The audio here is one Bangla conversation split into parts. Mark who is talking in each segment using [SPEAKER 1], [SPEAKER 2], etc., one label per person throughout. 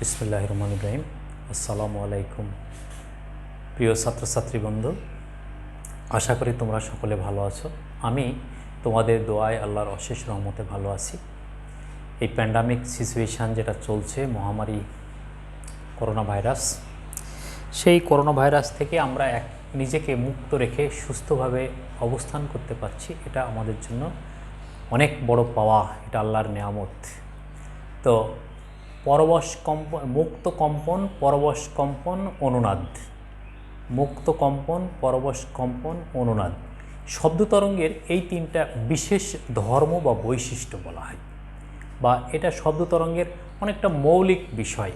[SPEAKER 1] বিসমিল্লাহির রহমানির রহিম। আসসালামু আলাইকুম প্রিয় ছাত্রছাত্রী বন্ধু, আশা করি তোমরা সকলে ভালো আছো। আমি তোমাদের দোয়ায় আল্লাহর অশেষ রহমতে ভালো আছি। এই প্যান্ডামিক সিচুয়েশান যেটা চলছে, মহামারী করোনা ভাইরাস, সেই করোনা ভাইরাস থেকে আমরা নিজেকে মুক্ত রেখে সুস্থভাবে অবস্থান করতে পারছি, এটা আমাদের জন্য অনেক বড় পাওয়া, এটা আল্লাহর নেয়ামত। তো পরবশ কম্পন, মুক্ত কম্পন, পরবশ কম্পন, অনুনাদ। মুক্ত কম্পন, পরবশ কম্পন, অনুনাদ শব্দ তরঙ্গের এই তিনটা বিশেষ ধর্ম বা বৈশিষ্ট্য বলা হয়, বা এটা শব্দ তরঙ্গের অনেকটা মৌলিক বিষয়।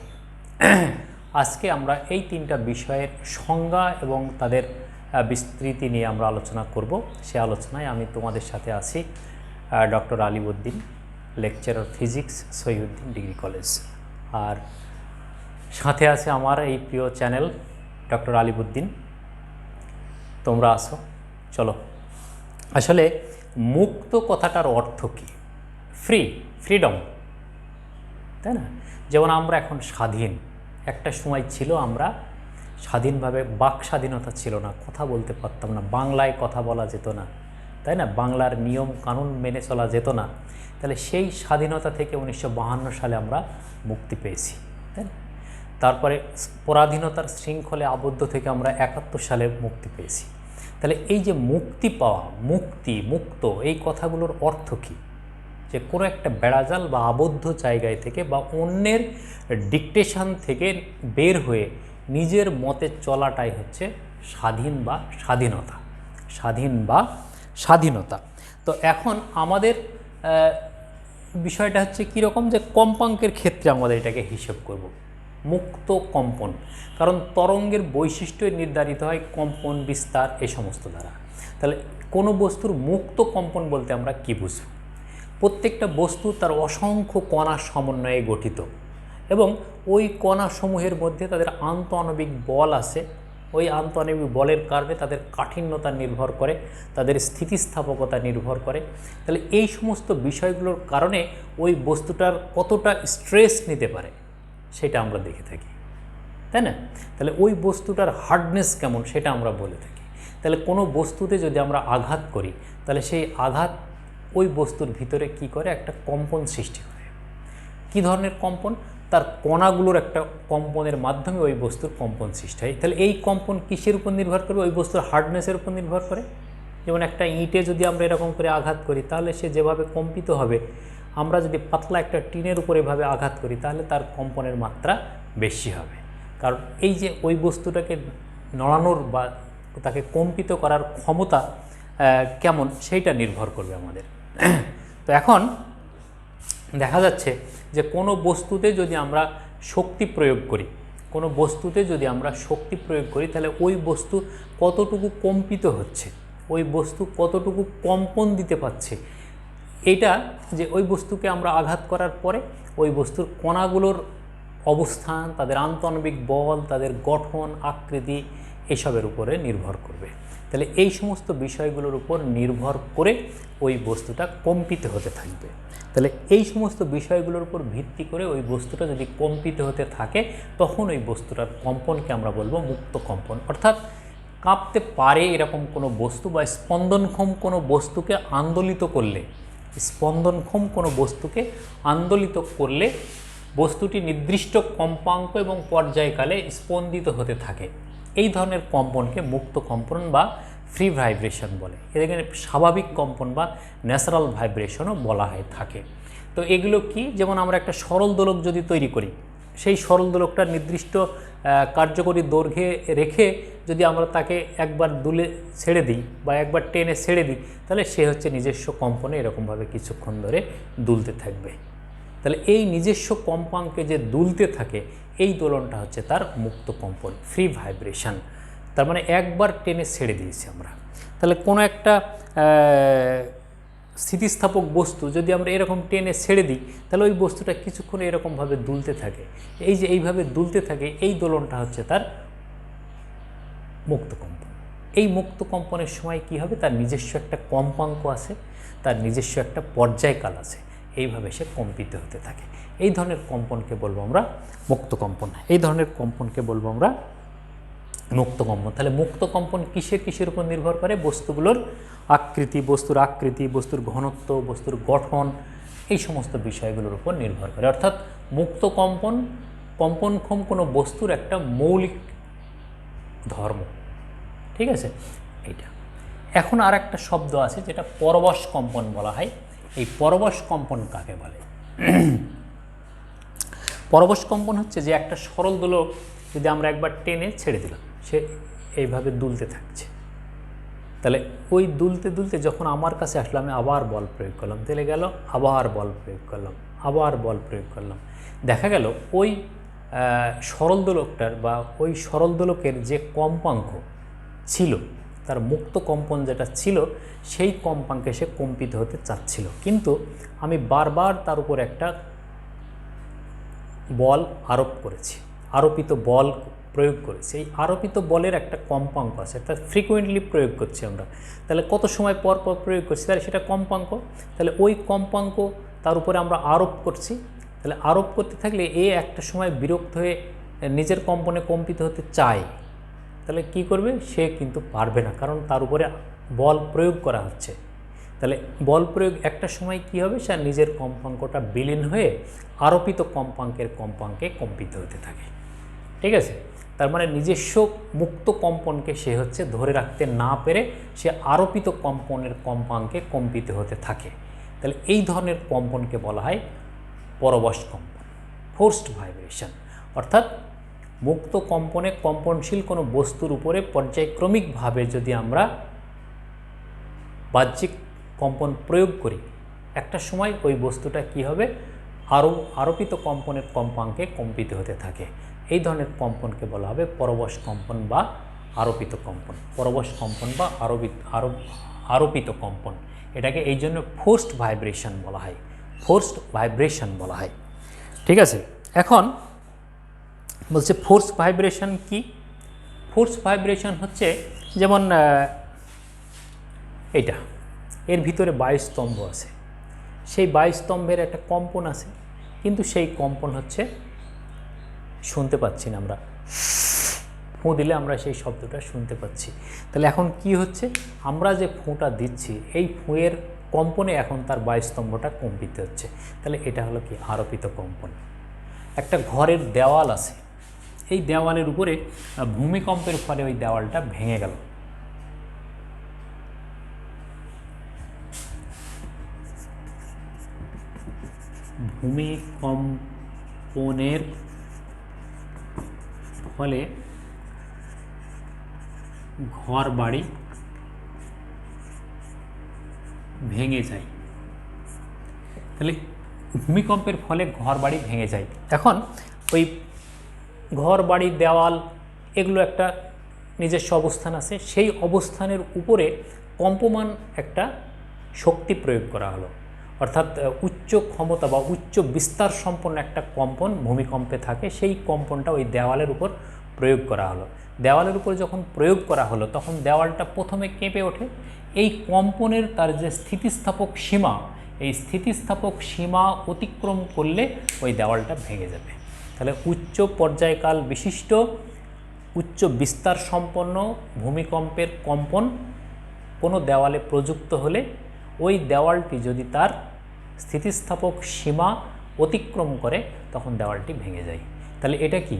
[SPEAKER 1] আজকে আমরা এই তিনটা বিষয়ের সংজ্ঞা এবং তাদের বিস্তৃতি নিয়ে আমরা আলোচনা করব। সে আলোচনায় আমি তোমাদের সাথে আছি doctor Aliuddin, lecturer physics, Shahiduddin degree college. আর সাথে আছে আমার এই প্রিয় চ্যানেল ডক্টর আলিউদ্দিন। তোমরা আসো, চলো। আসলে মুক্ত কথাটার অর্থ কী? ফ্রিডম, তাই না? যেমন আমরা এখন স্বাধীন, একটা সময় ছিল আমরা স্বাধীনভাবে, বাক স্বাধীনতা ছিল না, কথা বলতে পারতাম না, বাংলায় কথা বলা যেত না, তাই না? বাংলার নিয়ম কানুন মেনে চলা যেত না। তাহলে সেই স্বাধীনতা থেকে 1952 সালে আমরা মুক্তি পেয়েছি, তাই না? তারপরে পরাধীনতার শৃঙ্খলে আবদ্ধ থেকে আমরা 71 সালে মুক্তি পেয়েছি। তাহলে এই যে মুক্তি পাওয়া, মুক্ত, এই কথাগুলোর অর্থ কী? যে কোনো একটা বেড়াজাল বা আবদ্ধ জায়গায় থেকে বা অন্যের ডিকটেশন থেকে বের হয়ে নিজের মতে চলাটাই হচ্ছে স্বাধীন বা স্বাধীনতা। তো এখন আমাদের বিষয়টা হচ্ছে কীরকম, যে কম্পাঙ্কের ক্ষেত্রে আমাদের এটাকে হিসেব করব, মুক্ত কম্পন। কারণ তরঙ্গের বৈশিষ্ট্য নির্ধারিত হয় কম্পন, বিস্তার, এই সমস্ত দ্বারা। তাহলে কোনো বস্তুর মুক্ত কম্পন বলতে আমরা কী বুঝব? প্রত্যেকটা বস্তু তার অসংখ্য কণার সমন্বয়ে গঠিত, এবং ওই কণাসমূহের মধ্যে তাদের আন্তঃআণবিক বল আছে। ওই আন্তঃআণবিক বলের কারণে তাদের কাঠিন্যতা নির্ভর করে, তাদের স্থিতিস্থাপকতা নির্ভর করে। তাহলে এই সমস্ত বিষয়গুলোর কারণে ওই বস্তুটার কতটা স্ট্রেস নিতে পারে সেটা আমরা দেখে থাকি, তাই না? তাহলে ওই বস্তুটার হার্ডনেস কেমন সেটা আমরা বলে থাকি। তাহলে কোনো বস্তুতে যদি আমরা আঘাত করি, তাহলে সেই আঘাত ওই বস্তুর ভিতরে কি করে, একটা কম্পন সৃষ্টি করে। কী ধরনের কম্পন? তার কণাগুলোর একটা কম্পনের মাধ্যমে ওই বস্তুর কম্পন সৃষ্টি হয়। তাহলে এই কম্পন কিসের উপর নির্ভর করবে? ওই বস্তুর হার্ডনেসের উপর নির্ভর করে। যেমন একটা ইঁটে যদি আমরা এরকম করে আঘাত করি, তাহলে সে যেভাবে কম্পিত হবে, আমরা যদি পাতলা একটা টিনের উপর এভাবে আঘাত করি, তাহলে তার কম্পনের মাত্রা বেশি হবে। কারণ এই যে ওই বস্তুটাকে নড়ানোর বা তাকে কম্পিত করার ক্ষমতা কেমন, সেইটা নির্ভর করবে আমাদের। তো এখন দেখা যাচ্ছে যে কোনো বস্তুতে যদি আমরা শক্তি প্রয়োগ করি, তাহলে ওই বস্তু কতটুকু কম্পিত হচ্ছে, ওই বস্তু কতটুকু কম্পন দিতে পারছে, এটা যে ওই বস্তুকে আমরা আঘাত করার পরে ওই বস্তুর কণাগুলোর অবস্থান, তাদের আন্তঃআণবিক বল, তাদের গঠন, আকৃতি, এসবের উপরে নির্ভর করবে। তাহলে এই সমস্ত বিষয়গুলোর উপর নির্ভর করে ওই বস্তুটা কম্পিত হতে থাকবে। তাহলে এই সমস্ত বিষয়গুলোর উপর ভিত্তি করে ওই বস্তুটা যদি কম্পিত হতে থাকে, তখন ওই বস্তুটার কম্পনকে আমরা বলবো মুক্ত কম্পন। অর্থাৎ কাঁপতে পারে এরকম কোনো বস্তু বা স্পন্দনক্ষম কোনো বস্তুকে আন্দোলিত করলে বস্তুটি নির্দিষ্ট কম্পাঙ্ক এবং পর্যায়কালে স্পন্দিত হতে থাকে। এই ধরনের কম্পনকে মুক্ত কম্পন বা ফ্রি ভাইব্রেশন বলে। এখানে স্বাভাবিক কম্পন বা ন্যাচারাল ভাইব্রেশনও বলা হয়ে থাকে। তো এগুলো কি? যেমন আমরা একটা সরল দোলক যদি তৈরি করি, সেই সরল দোলকটা নির্দিষ্ট কার্যকরী দৈর্ঘ্যে রেখে যদি আমরা তাকে একবার দুলে ছেড়ে দিই বা একবার টেনে ছেড়ে দিই, তাহলে সে হচ্ছে নিজস্ব কম্পনে এরকমভাবে কিছুক্ষণ ধরে দুলতে থাকবে। তাহলে এই নিজস্ব কম্পাঙ্কে যে দুলতে থাকে, এই দোলনটা হচ্ছে তার মুক্ত কম্পন, ফ্রি ভাইব্রেশন। তার মানে একবার টেনে ছেড়ে দিয়েছি আমরা। তাহলে কোনো একটা স্থিতিস্থাপক বস্তু যদি আমরা এরকম টেনে ছেড়ে দিই, তাহলে ওই বস্তুটা কিছুক্ষণ এরকমভাবে দুলতে থাকে। এই যে এইভাবে দুলতে থাকে, এই দোলনটা হচ্ছে তার মুক্ত কম্পন। এই মুক্ত কম্পনের সময় কি হবে? তার নিজস্ব একটা কম্পাঙ্ক আছে, তার নিজস্ব একটা পর্যায়কাল আছে। এইভাবে সে কম্পিত হতে থাকে। এই ধরনের কম্পনকে বলবো আমরা মুক্ত কম্পন। এই ধরনের কম্পনকে বলবো আমরা মুক্ত কম্পন। তাহলে মুক্ত কম্পন কিসের উপর নির্ভর করে? বস্তুগুলোর আকৃতি, বস্তুর ঘনত্ব, বস্তুর গঠন, এই সমস্ত বিষয়গুলোর উপর নির্ভর করে। অর্থাৎ মুক্ত কম্পনক্ষম কোনো বস্তুর একটা মৌলিক ধর্ম। ঠিক আছে, এইটা। এখন আর একটা শব্দ আছে যেটা পরবশ কম্পন বলা হয়। এই পরবশ কম্পন কাকে বলে? পরবশ কম্পন হচ্ছে যে একটা সরল দোলক যদি আমরা একবার টেনে ছেড়ে দিলাম, সে এইভাবে দুলতে থাকছে। তাহলে ওই দুলতে দুলতে যখন আমার কাছে আসলো, আমি আবার বল প্রয়োগ করলাম, তেলে গেল, আবার বল প্রয়োগ করলাম, আবার বল প্রয়োগ করলাম, দেখা গেল ওই সরল দোলকটার বা ওই সরল দোলকের যে কম্পাঙ্ক ছিল, তার মুক্ত কম্পন যেটা ছিল, সেই কম্পাঙ্কে সে কম্পিত হতে চাচ্ছিল, কিন্তু আমি বারবার তার উপর একটা বল আরোপ করেছি, আরোপিত বল প্রয়োগ করেছি। এই আরোপিত বলের একটা কম্পাঙ্ক আছে, অর্থাৎ ফ্রিকুয়েন্টলি প্রয়োগ করছি আমরা। তাহলে কত সময় পর পর প্রয়োগ করছি, তাহলে সেটা কম্পাঙ্ক। তাহলে ওই কম্পাঙ্ক তার উপরে আমরা আরোপ করছি। তাহলে আরোপ করতে থাকলে এ একটা সময় বিরক্ত হয়ে নিজের কম্পনে কম্পিত হতে চায়। তাহলে কি করবে? সে কিন্তু পারবে না, কারণ তার উপরে বল প্রয়োগ করা হচ্ছে। তাহলে বল প্রয়োগ একটা সময় কি হবে? সে নিজের কম্পাঙ্কটা বিলীন হয়ে আরোপিত কম্পাঙ্কে কম্পিত হতে থাকে। ঠিক আছে, তার মানে নিজস্ব মুক্ত কম্পনকে সে হচ্ছে ধরে রাখতে না পেরে সে আরোপিত কম্পাঙ্কে কম্পিত হতে থাকে। তাহলে এই ধরনের কম্পনকে বলা হয় পরবশ কম্পন, ফোর্সড ভাইব্রেশন। অর্থাৎ মুক্ত কম্পনে কম্পনশীল কোনো বস্তুর উপরে পর্যায়ক্রমিকভাবে যদি আমরা বাহ্যিক কম্পন প্রয়োগ করি, একটা সময় ওই বস্তুটা কি হবে? আরোপিত কম্পাঙ্কে কম্পিত হতে থাকে। এই ধরনের কম্পনকে বলা হবে পরবশ কম্পন বা আরোপিত কম্পন। পরবশ কম্পন বা আরোপিত কম্পন, এটাকে এই জন্য ফোর্সড ভাইব্রেশন বলা হয়, ফোর্সড ভাইব্রেশন বলা হয়। ঠিক আছে, এখন বলছে ফোর্স ভাইব্রেশন কি? ফোর্স ভাইব্রেশন হচ্ছে যেমন এটা, এর ভিতরে 22 স্তম্ভ আছে, সেই 22 স্তম্ভের একটা কম্পন আছে, কিন্তু সেই কম্পন হচ্ছে শুনতে পাচ্ছি না। আমরা ফু দিলে আমরা সেই শব্দটা শুনতে পাচ্ছি। তাহলে এখন কি হচ্ছে? আমরা যে ফুঁটা দিচ্ছি, এই ফুঁয়ের কম্পনে এখন তার 22 স্তম্ভটা কম্পিত হচ্ছে। তাহলে এটা হলো কি? আরোপিত কম্পন। একটা ঘরের দেওয়াল আছে, এই দেওয়ালের উপরে ভূমিকম্পের ফলে ওই দেওয়ালটা ভেঙে গেল। ভূমিকম্পনের ফলে ঘর বাড়ি ভেঙে যায়। তাহলে ভূমিকম্পের ফলে ঘর বাড়ি ভেঙে যায়। এখন ওই ঘর বাড়ি দেওয়াল এগুলো একটা নিজস্ব অবস্থান আছে, সেই অবস্থানের উপরে কম্পমান একটা শক্তি প্রয়োগ করা হলো, অর্থাৎ উচ্চ ক্ষমতা বা উচ্চ বিস্তার সম্পন্ন একটা কম্পন ভূমিকম্পে থাকে, সেই কম্পনটা ওই দেওয়ালের উপর প্রয়োগ করা হলো। দেওয়ালের উপর যখন প্রয়োগ করা হলো, তখন দেওয়ালটা প্রথমে কেঁপে ওঠে। এই কম্পনের তার যে স্থিতিস্থাপক সীমা, এই স্থিতিস্থাপক সীমা অতিক্রম করলে ওই দেওয়ালটা ভেঙে যাবে। তাহলে উচ্চ পর্যায়কাল বিশিষ্ট উচ্চ বিস্তার সম্পন্ন ভূমিকম্পের কম্পন কোনো দেওয়ালে প্রযুক্ত হলে ওই দেওয়ালটি যদি তার স্থিতিস্থাপক সীমা অতিক্রম করে, তখন দেওয়ালটি ভেঙে যায়। তাহলে এটা কি?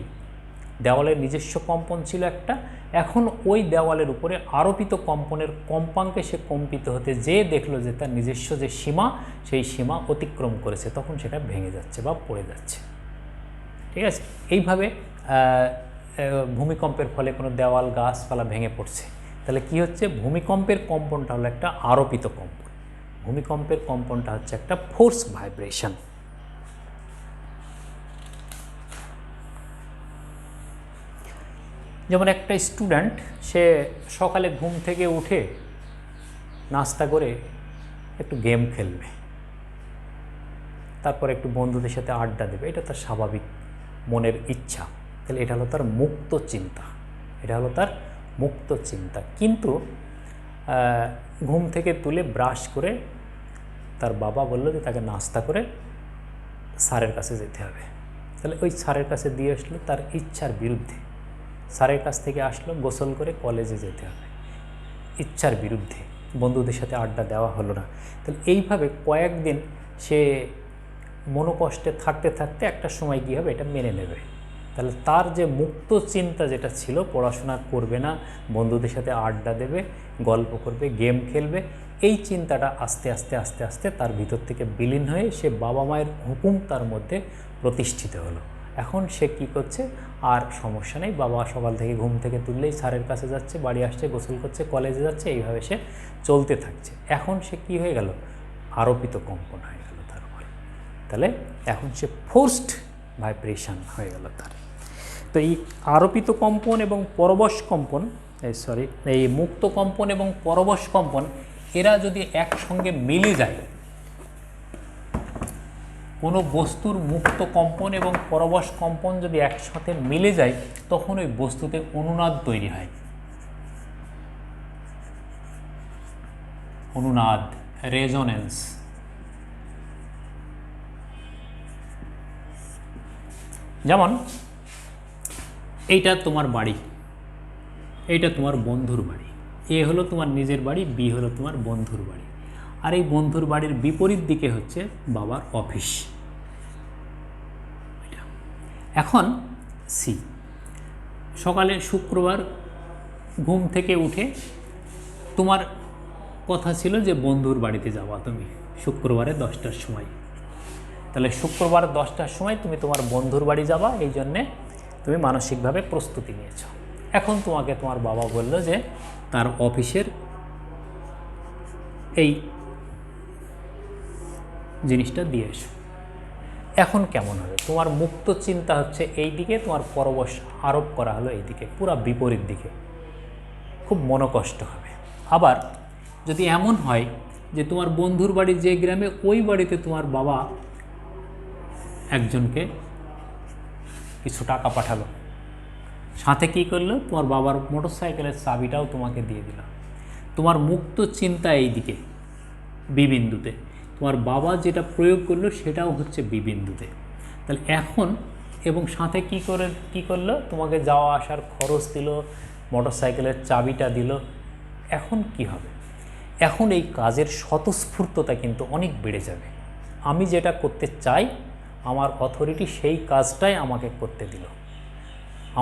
[SPEAKER 1] দেওয়ালের নিজস্ব কম্পন ছিল একটা, এখন ওই দেওয়ালের উপরে আরোপিত কম্পনের কম্পাঙ্কে সে কম্পিত হতে যেয়ে দেখলো যে তার নিজস্ব যে সীমা, সেই সীমা অতিক্রম করেছে, তখন সেটা ভেঙে যাচ্ছে বা পড়ে যাচ্ছে। ঠিক আছে, এইভাবে ভূমিকম্পের ফলে কোনো দেওয়াল গাছপালা ভেঙে পড়ছে। তাহলে কি হচ্ছে? ভূমিকম্পের কম্পনটা হলো একটা আরোপিত কম্পন, ভূমিকম্পের কম্পনটা হচ্ছে একটা ফোর্স ভাইব্রেশন। যেমন একটা স্টুডেন্ট, সে সকালে ঘুম থেকে উঠে নাস্তা করে একটু গেম খেলবে, তারপর একটু বন্ধুদের সাথে আড্ডা দেবে, এটা তার স্বাভাবিক মনের ইচ্ছা। তাহলে এটা হলো তার মুক্ত চিন্তা, এটা হলো তার মুক্ত চিন্তা। কিন্তু ঘুম থেকে তুলে ব্রাশ করে তার বাবা বলল যে তাকে নাস্তা করে স্যারের কাছে যেতে হবে। তাহলে ওই স্যারের কাছে দিয়ে আসলো তার ইচ্ছার বিরুদ্ধে, স্যারের কাছ থেকে আসলো গোসল করে কলেজে যেতে হবে, ইচ্ছার বিরুদ্ধে, বন্ধুদের সাথে আড্ডা দেওয়া হলো না। তাহলে এইভাবে কয়েকদিন সে মনোকষ্টে থাকতে থাকতে একটা সময় কী হবে, এটা মেনে নেবে। তাহলে তার যে মুক্ত চিন্তা যেটা ছিল, পড়াশোনা করবে না, বন্ধুদের সাথে আড্ডা দেবে, গল্প করবে, গেম খেলবে, এই চিন্তাটা আস্তে আস্তে আস্তে আস্তে তার ভিতর থেকে বিলীন হয়ে সে বাবা মায়ের হুকুম তার মধ্যে প্রতিষ্ঠিত হলো। এখন সে কি করছে, আর সমস্যা নেই, বাবা সকাল থেকে ঘুম থেকে তুললেই স্যারের কাছে যাচ্ছে, বাড়ি আসছে, গোসল করছে, কলেজে যাচ্ছে, এইভাবে সে চলতে থাকছে। এখন সে কি হয়ে গেল, আরোপিত কম্পন হয়ে গেল তার উপরে। তাহলে এখন সে ফোর্সড ভাইব্রেশন হয়ে গেল তার। তো এই আরোপিত কম্পন এবং পরবশ কম্পন, এই মুক্ত কম্পন এবং পরবশ কম্পন, এরা যদি একসঙ্গে মিলে যায়, কোনো বস্তুর মুক্ত কম্পন এবং পরবশ কম্পন যদি একসাথে মিলে যায়, তখন ওই বস্তুতে অনুনাদ তৈরি হয়। অনুনাদ, রেজোনেন্স। যেমন এইটা তোমার বাড়ি, এইটা তোমার বন্ধুর বাড়ি, এ হলো তোমার নিজের বাড়ি, বি হলো তোমার বন্ধুর বাড়ি, আর এই বন্ধুর বাড়ির বিপরীত দিকে হচ্ছে বাবার অফিস। এখন সি, সকালে শুক্রবার ঘুম থেকে উঠে তোমার কথা ছিল যে বন্ধুর বাড়িতে যাওয়া তুমি শুক্রবারে 10টার সময়। তাহলে শুক্রবার 10টার সময় তুমি তোমার বন্ধুর বাড়ি যাবা, এই জন্যে তুমি মানসিকভাবে প্রস্তুতি নিয়েছ। এখন তোমাকে তোমার বাবা বলল যে তার অফিসের এই জিনিসটা দিয়ে এসো। এখন কেমন হবে, তোমার মুক্ত চিন্তা হচ্ছে এই দিকে, তোমার পরবশ আরোপ করা হলো এই দিকে, পুরা বিপরীত দিকে, খুব মনোকষ্ট হবে। আবার যদি এমন হয় যে তোমার বন্ধুর বাড়ি যে গ্রামে, ওই বাড়িতে তোমার বাবা একজনকে কিছু টাকা পাঠালো, সাথে কী করলো, তোমার বাবার মোটরসাইকেলের চাবিটাও তোমাকে দিয়ে দিল, তোমার মুক্ত চিন্তা এই দিকে বি বিন্দুতে, তোমার বাবা যেটা প্রয়োগ করলো সেটাও হচ্ছে বি বিন্দুতে। তাহলে এখন এবং সাথে কী করলো, তোমাকে যাওয়া আসার খরচ দিল, মোটরসাইকেলের চাবিটা দিল। এখন কি হবে, এখন এই কাজের স্বতঃস্ফূর্ততা কিন্তু অনেক বেড়ে যাবে। আমি যেটা করতে চাই, আমার অথরিটি সেই কাজটাই আমাকে করতে দিল,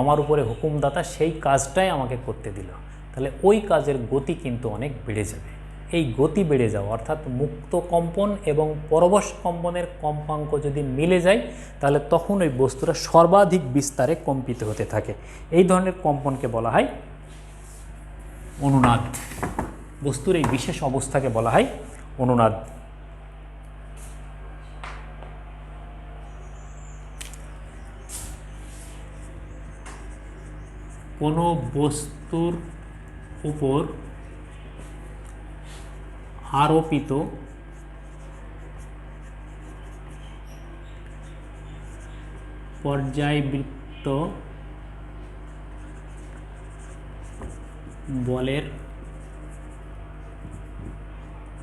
[SPEAKER 1] আমার উপরে হুকুমদাতা সেই কাজটাই আমাকে করতে দিল। তাহলে ওই কাজের গতি কিন্তু অনেক বেড়ে যাবে। এই গতি বেড়ে যাওয়া অর্থাৎ মুক্ত কম্পন এবং পরবশ কম্পনের কম্পাঙ্ক যদি মিলে যায়, তাহলে তখন ওই বস্তুটা সর্বাধিক বিস্তারে কম্পিত হতে থাকে। এই ধরনের কম্পনকে বলা হয় অনুনাদ। বস্তুর এই বিশেষ অবস্থাকে বলা হয় অনুনাদ। কোনো বস্তুর উপর আরোপিত পর্যায়বৃত্ত বলের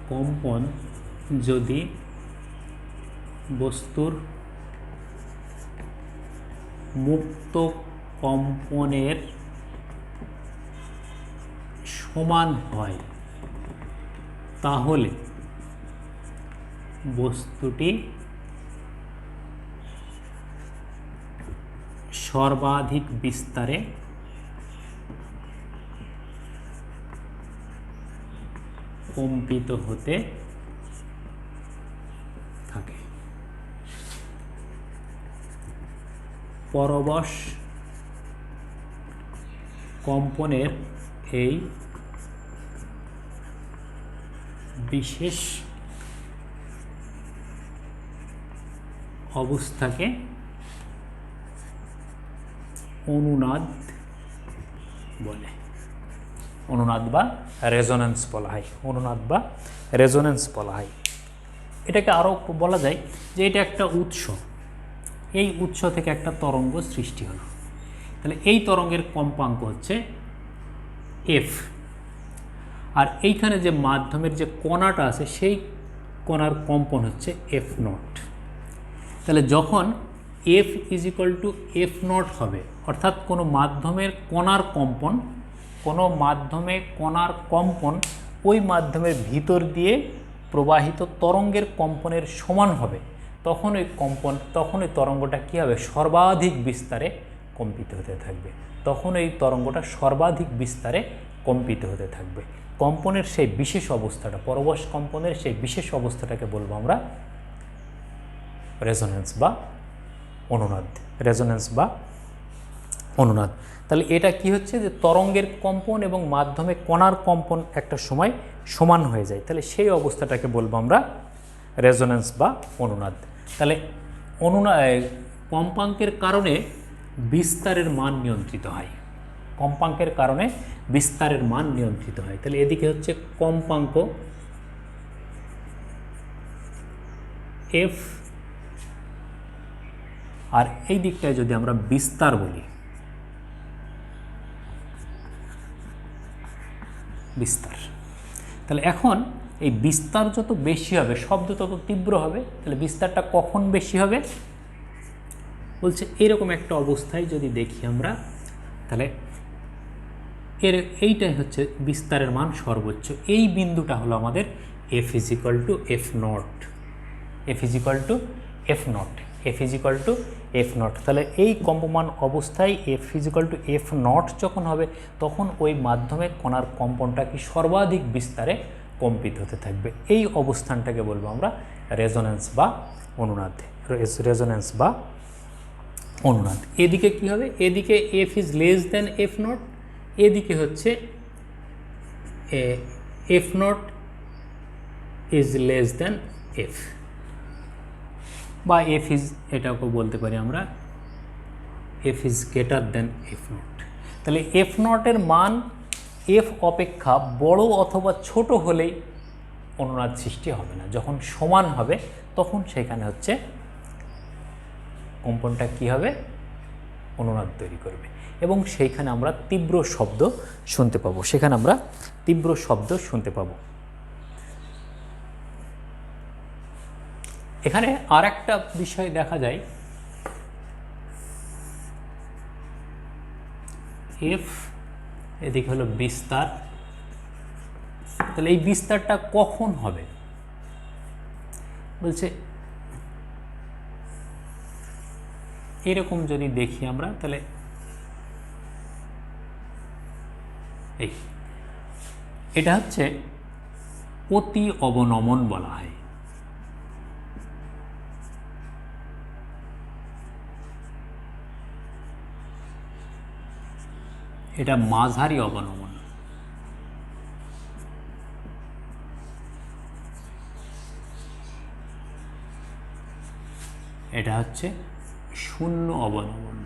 [SPEAKER 1] কম্পন যদি বস্তুর মুক্ত কম্পনের সমান হয়, তাহলে বস্তুটি সর্বাধিক বিস্তারে কম্পিত হতে থাকে। পরবশ কম্পনের এই বিশেষ অবস্থাকে অনুনাদ বলে। অনুনাদ বা রেজোনেন্স বলা হয়। অনুনাদ বা রেজোনেন্স বলা হয়। এটাকে আরও বলা যায় যে এটা একটা উৎস, এই উৎস থেকে একটা তরঙ্গ সৃষ্টি হলো। তাহলে এই তরঙ্গের কম্পাঙ্ক হচ্ছে এফ, আর এইখানে যে মাধ্যমের যে কণাটা আছে সেই কণার কম্পন হচ্ছে এফ নট। তাহলে যখন F is equal to F not হবে, অর্থাৎ কোনো মাধ্যমের কণার কম্পন, কোনো মাধ্যমে কণার কম্পন ওই মাধ্যমের ভিতর দিয়ে প্রবাহিত তরঙ্গের কম্পনের সমান হবে, তখন ওই তরঙ্গটা কী হবে, সর্বাধিক বিস্তারে কম্পিত হতে থাকবে। তখন এই তরঙ্গটা সর্বাধিক বিস্তারে কম্পিত হতে থাকবে। কম্পনের সেই বিশেষ অবস্থাটা, পরবশ কম্পনের সেই বিশেষ অবস্থাটাকে বলবো আমরা রেজোন্যান্স বা অনুনাদ। রেজোন্যান্স বা অনুনাদ। তাহলে এটা কি হচ্ছে যে তরঙ্গের কম্পন এবং মাধ্যমে কণার কম্পন একটা সময় সমান হয়ে যায়, তাহলে সেই অবস্থাটাকে বলবো আমরা রেজোন্যান্স বা অনুনাদ। তাহলে কম্পাঙ্কের কারণে বিস্তারের মান নিয়ন্ত্রিত হয়। কম্পাঙ্কের কারণে বিস্তারের মান নিয়ন্ত্রিত হয়। তাহলে এদিকে হচ্ছে কম্পাঙ্ক এফ, আর এই দিকটায় যদি আমরা বিস্তার বলি, বিস্তার, তাহলে এখন এই বিস্তার যত বেশি হবে শব্দ তত তীব্র হবে। তাহলে বিস্তারটা কখন বেশি হবে বলছে এরকম একটা অবস্থায় যদি দেখি আমরা, তাহলে এইটাই হচ্ছে বিস্তারের মান সর্বোচ্চ। এই বিন্দুটা হলো আমাদের F is equal to F not. F is equal to F not. F is equal to F not. তাহলে এই কম্পমান অবস্থায় F is equal to F not যখন হবে, তখন ওই মাধ্যমে কণার কম্পনটা কি সর্বাধিক বিস্তারে কম্পিত হতে থাকবে। এই অবস্থানটাকে বলবো আমরা রেজোন্যান্স বা অনুনাদ। রেজোন্যান্স বা অনুনাদ। এদিকে কি হবে, এদিকে F is less than F not, এদিকে হচ্ছে F not is less than F, বা এফ ইজ, এটাকে বলতে পারি আমরা F is greater than F not. তাহলে এফ নটের মান এফ অপেক্ষা বড় অথবা ছোট হলেই অনুনাদ সৃষ্টি হবে না। যখন সমান হবে তখন সেখানে হচ্ছে কম্পনটা কী হবে, অনুনাদ তৈরি করবে, এবং সেইখানে আমরা তীব্র শব্দ শুনতে পাবো। সেখানে আমরা তীব্র শব্দ শুনতে পাবো। এখানে আর একটা বিষয় দেখা যায়, এফ এদিকে হলো বিস্তার। তাহলে এই বিস্তারটা কখন হবে বলছে এরকম যদি দেখি আমরা, তাহলে এটা হচ্ছে অতি অবনমন বলা হয়। এটা মাঝারি অবনমন। এটা হচ্ছে শূন্য অবনমন।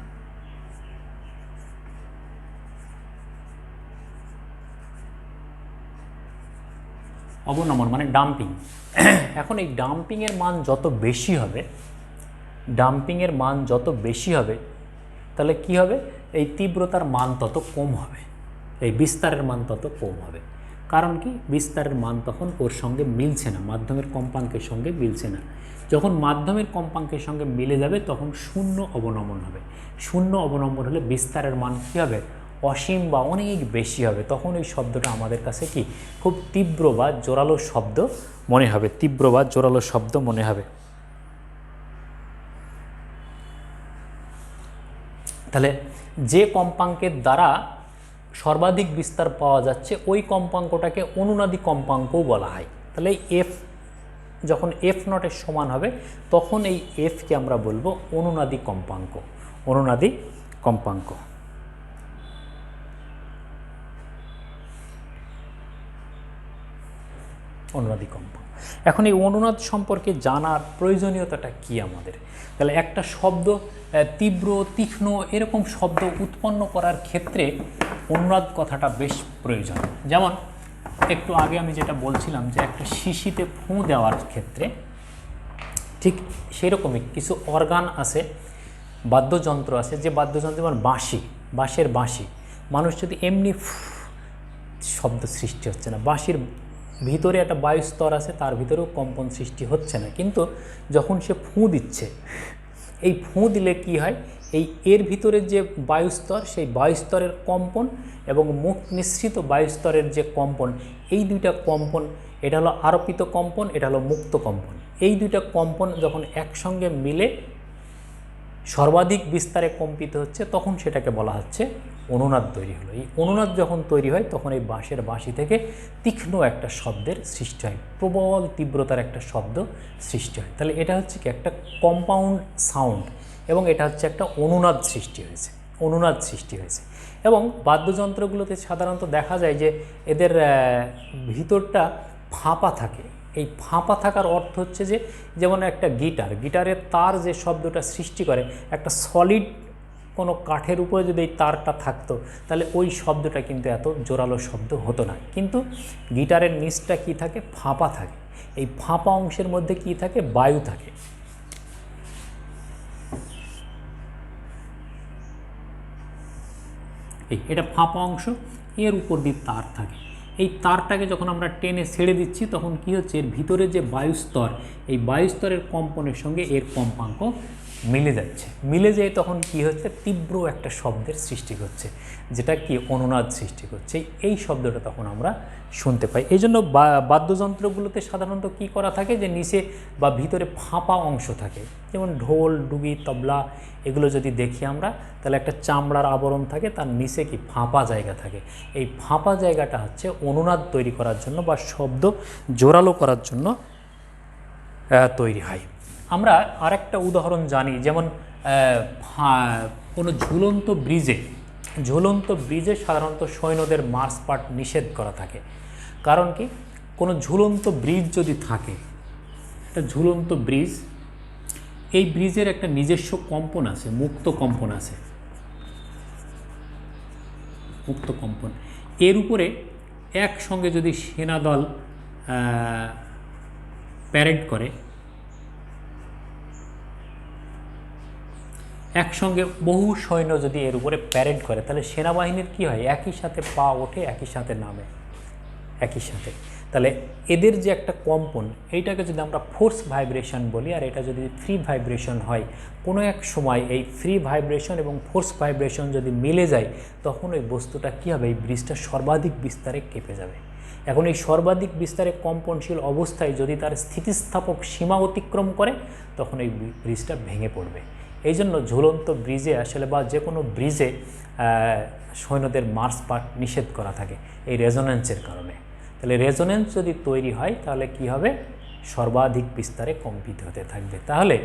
[SPEAKER 1] অবনমন মানে ডাম্পিং। এখন এই ডাম্পিংয়ের মান যত বেশি হবে, ডাম্পিংয়ের মান যত বেশি হবে, তাহলে কি হবে, এই তীব্রতার মান তত কম হবে, এই বিস্তারের মান তত কম হবে। কারণ কি, বিস্তারের মান তখন ওর সঙ্গে মিলছে না, মাধ্যমের কম্পাঙ্কের সঙ্গে মিলছে না। যখন মাধ্যমের কম্পাঙ্কের সঙ্গে মিলে যাবে তখন শূন্য অবনমন হবে। শূন্য অবনমন হলে বিস্তারের মান কী হবে, অসীম বা অনেক বেশি হবে। তখন এই শব্দটা আমাদের কাছে কি খুব তীব্র বা জোরালো শব্দ মনে হবে, তীব্র বা জোরালো শব্দ মনে হবে। তাহলে যে কম্পাঙ্কের দ্বারা সর্বাধিক বিস্তার পাওয়া যাচ্ছে ওই কম্পাঙ্কটাকে অনুনাদি কম্পাঙ্কও বলা হয়। তাহলে এফ যখন এফ নটের সমান হবে তখন এই এফকে আমরা বলবো অনুনাদি কম্পাঙ্ক। অনুনাদি কম্পাঙ্ক। অনুনাদি কম্পাঙ্ক। এখন এই অনুনাদ সম্পর্কে জানার প্রয়োজনীয়তাটা কি আমাদের? তাহলে একটা শব্দ তীব্র, তীক্ষ্ণ এরকম শব্দ উৎপন্ন করার ক্ষেত্রে অনুনাদ কথাটা বেশ প্রয়োজন। যেমন একটু আগে আমি যেটা বলছিলাম যে একটা শিশিতে ফুঁ দেওয়ার ক্ষেত্রে ঠিক সেরকমই কিছু অর্গান আছে, বাদ্যযন্ত্র আছে, যে বাদ্যযন্ত্র যেমন বাঁশি, বাঁশের বাঁশি, মানুষ যদি এমনি শব্দ সৃষ্টি হচ্ছে না, বাঁশির ভিতরে একটা বায়ুস্তর আছে, তার ভিতরেও কম্পন সৃষ্টি হচ্ছে না, কিন্তু যখন সে ফুঁ দিচ্ছে, এই ফুঁ দিলে কি হয়, এর ভিতরের যে বায়ুস্তর, সেই বায়ুস্তরের কম্পন এবং মুখ নিঃসৃত বায়ুস্তরের যে কম্পন, এই দুইটা কম্পন, এটা হলো আরোপিত কম্পন, এটা হলো মুক্ত কম্পন। এই দুইটা কম্পন যখন একসঙ্গে মিলে সর্বাধিক বিস্তারে কম্পিত হচ্ছে, তখন সেটাকে বলা হচ্ছে অনুনাদ তৈরি হলো। এই অনুনাদ যখন তৈরি হয়, তখন এই বাঁশের বাঁশি থেকে তীক্ষ্ণ একটা শব্দের সৃষ্টি হয়, প্রবল তীব্রতার একটা শব্দ সৃষ্টি হয়। তাহলে এটা হচ্ছে কি একটা কম্পাউন্ড সাউন্ড, এবং এটা হচ্ছে একটা অনুনাদ সৃষ্টি হয়েছে, অনুনাদ সৃষ্টি হয়েছে। এবং বাদ্যযন্ত্রগুলোতে সাধারণত দেখা যায় যে এদের ভিতরটা ফাঁপা থাকে। এই ফাঁপা থাকার অর্থ হচ্ছে যে, যেমন একটা গিটারের তার যে শব্দটা সৃষ্টি করে, একটা সলিড কোনো কাঠের উপরে যদি এই তারটা থাকতো, তাহলে ওই শব্দটা কিন্তু এত জোরালো শব্দ হতো না। কিন্তু গিটারের নিচটা কি থাকে, ফাঁপা থাকে। এই ফাঁপা অংশের মধ্যে কি থাকে, বায়ু থাকে। এটা ফাঁপা অংশ, এর উপর দিয়ে তার থাকে। এই তারটাকে যখন আমরা টেনে ছেড়ে দিচ্ছি, তখন কি হচ্ছে, এর ভিতরে যে বায়ুস্তর, এই বায়ুস্তরের কম্পনের সঙ্গে এর কম্পাঙ্ক মিলে যাচ্ছে। মিলে যেয়ে তখন কি হচ্ছে, তীব্র একটা শব্দের সৃষ্টি করছে, যেটা কি অনুনাদ সৃষ্টি করছে। এই শব্দটা তখন আমরা শুনতে পাই। এই জন্য বাদ্যযন্ত্রগুলোতে সাধারণত কি করা থাকে, যে নিচে বা ভিতরে ফাঁপা অংশ থাকে। যেমন ঢোল, ডুগি, তবলা, এগুলো যদি দেখি আমরা, তাহলে একটা চামড়ার আবরণ থাকে, তার নিচে কি ফাঁপা জায়গা থাকে। এই ফাঁপা জায়গাটা হচ্ছে অনুনাদ তৈরি করার জন্য বা শব্দ জোরালো করার জন্য তৈরি হয়। আমরা আরেকটা উদাহরণ জানি, যেমন কোনো ঝুলন্ত ব্রিজে সাধারণত সৈন্যদের মার্চপাট নিষেধ করা থাকে। কারণ কি, কোনো ঝুলন্ত ব্রিজ যদি থাকে, একটা ঝুলন্ত ব্রিজ, এই ব্রিজের একটা নিজস্ব কম্পন আছে, মুক্ত কম্পন আছে, মুক্ত কম্পন। এর উপরে একসঙ্গে যদি সেনাদল প্যারেড করে, একসঙ্গে বহু সৈন্য যদি এর উপরে প্যারেড করে, তাহলে সেনাবাহিনীর কি হয়, একই সাথে পা ওঠে, একই সাথে নামে, একই সাথে। তাহলে এদের যে একটা কম্পন, এইটাকে যদি আমরা ফোর্স ভাইব্রেশন বলি, আর এটা যদি ফ্রি ভাইব্রেশন হয়, কোনো এক সময় এই ফ্রি ভাইব্রেশন এবং ফোর্স ভাইব্রেশন যদি মিলে যায়, তখন ওই বস্তুটা কী হবে, এই ব্রিজটা সর্বাধিক বিস্তারে কেঁপে যাবে। এখন এই সর্বাধিক বিস্তারে কম্পনশীল অবস্থায় যদি তার স্থিতিস্থাপক সীমা অতিক্রম করে, তখন এই ব্রিজটা ভেঙে পড়বে। এই জন্য ঝুলন্ত ব্রিজে আসলে, বা যে কোনো ব্রিজে সৈন্যদের মার্চপাট নিষেধ করা থাকে এই রেজোন্যান্সের কারণে। তাহলে রেজোন্যান্স যদি তৈরি হয়, তাহলে কি হবে, সর্বাধিক বিস্তারে কম্পিত হতে থাকবে। তাহলে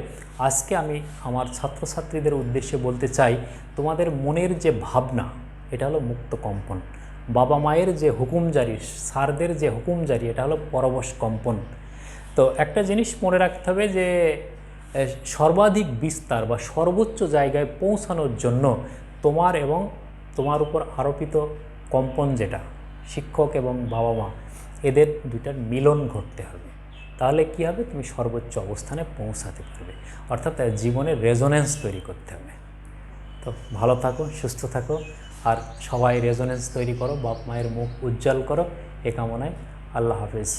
[SPEAKER 1] আজকে আমি আমার ছাত্রছাত্রীদের উদ্দেশ্যে বলতে চাই, তোমাদের মনের যে ভাবনা, এটা হলো মুক্ত কম্পন। বাবা মায়ের যে হুকুমজারি, স্যারদের যে হুকুমজারি, এটা হলো পরবশ কম্পন। তো একটা জিনিস মনে রাখতে হবে, যে সর্বাধিক বিস্তার বা সর্বোচ্চ জায়গায় পৌঁছানোর জন্য তোমার এবং তোমার উপর আরোপিত কম্পন, যেটা শিক্ষক এবং বাবা মা, এদের দুইটার মিলন ঘটতে হবে। তাহলে কি হবে, তুমি সর্বোচ্চ অবস্থানে পৌঁছাতে পারবে, অর্থাৎ জীবনের রেজোন্যান্স তৈরি করতে হবে। তো ভালো থাকো, সুস্থ থাকো, আর সবাই রেজোন্যান্স তৈরি করো, বাপ মায়ের মুখ উজ্জ্বল করো, এ কামনায় আল্লাহ হাফেজ।